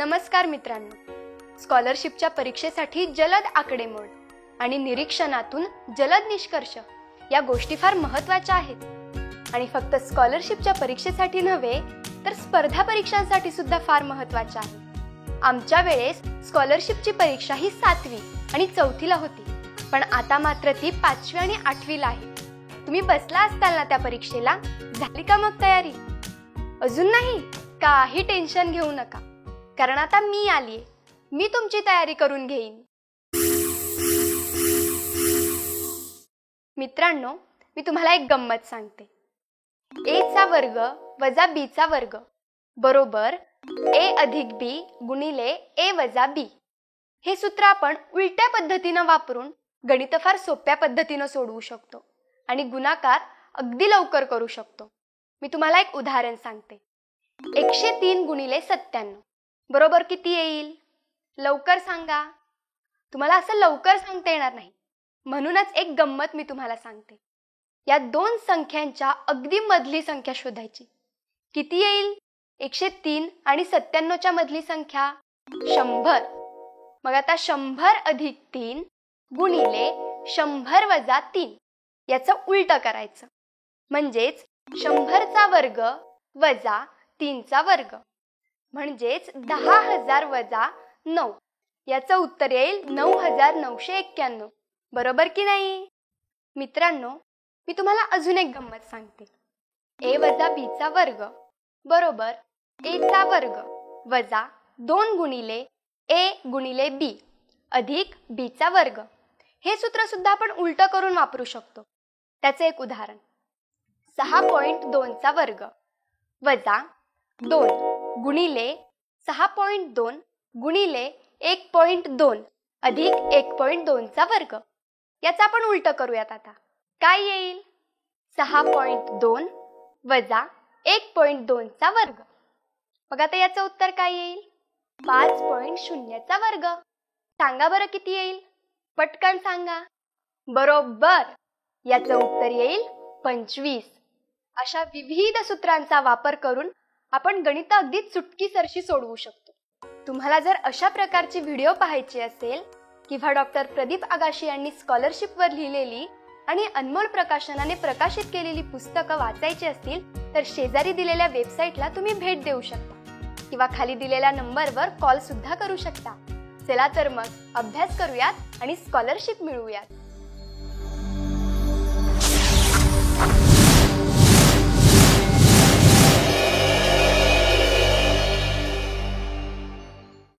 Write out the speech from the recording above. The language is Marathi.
नमस्कार मित्रांनो, स्कॉलरशिपच्या परीक्षेसाठी जलद आकडेमोड आणि निरीक्षणातून जलद निष्कर्ष या गोष्टी फार महत्त्वाच्या आहेत आणि फक्त स्कॉलरशिपच्या परीक्षेसाठी नव्हे तर स्पर्धा परीक्षांसाठी सुद्धा फार महत्त्वाच्या आहेत। आमच्या वेळेस स्कॉलरशिपची परीक्षा ही 7वी आणि 4थीला होती, पण आता मात्र ती 5वी आणि 8वीला आहे। तुम्ही बसला असताल ना त्या परीक्षेला? झाली का मग तयारी? अजून नाही? काही टेन्शन घेऊ नका, कारण आता मी आलीये, मी तुमची तयारी करून घेईन। मित्रांनो, मी तुम्हाला एक गंमत सांगते। a चा वर्ग वजा b चा वर्ग बरोबर a अधिक b गुणिले a वजा b। हे सूत्र आपण उलट्या पद्धतीने वापरून गणित फार सोप्या पद्धतीने सोडवू शकतो आणि गुणाकार अगदी लवकर करू शकतो। मी तुम्हाला एक उदाहरण सांगते। 103 गुणिले 97 बरोबर किती येईल? लवकर सांगा। तुम्हाला असं लवकर सांगता येणार नाही, म्हणूनच एक गंमत मी तुम्हाला सांगते। या दोन संख्यांच्या अगदी मधली संख्या शोधायची। किती येईल? 103 आणि 97 च्या मधली संख्या 100। मग आता 100 अधिक 3 गुणिले 100 वजा 3 याचं उलट करायचं, म्हणजेच 100 चा वर्ग वजा 3 चा वर्ग म्हणजेच 10,000 वजा 9 याचं उत्तर येईल 9,991। बरोबर की नाही? मित्रांनो, मी तुम्हाला अजून एक गंमत सांगते। a वजा b चा वर्ग बरोबर a चा वर्ग वजा 2 गुणिले a गुणिले b अधिक b चा वर्ग। हे सूत्र सुद्धा आपण उलट करून वापरू शकतो। त्याचे एक उदाहरण, 6.2 चा वर्ग वजा 2 गुणिले 6.2 गुणिले 1.2 अधिक 1.2 चा वर्ग। याचा आपण उलट करूयात। आता काय येईल? 6.2 वजा 1.2 चा वर्ग। मग आता याचं उत्तर काय येईल? 5.0 चा वर्ग। सांगा बरं किती येईल? पटकन सांगा। बरोबर, याचं उत्तर येईल 25। अशा विविध सूत्रांचा वापर करून आपण गणित अगदी चुटकीसरशी सोडवू शकतो। तुम्हाला जर अशा प्रकारची व्हिडिओ पाहायची असेल किंवा डॉक्टर प्रदीप आगाशी यांनी स्कॉलरशिपवर लिहिलेली आणि अनमोल प्रकाशनाने प्रकाशित केलेली पुस्तकं वाचायची असतील तर शेजारी दिलेल्या वेबसाईटला तुम्ही भेट देऊ शकता किंवा खाली दिलेल्या नंबरवर कॉल सुद्धा करू शकता। चला तर मग अभ्यास करूयात आणि स्कॉलरशिप मिळवूयात।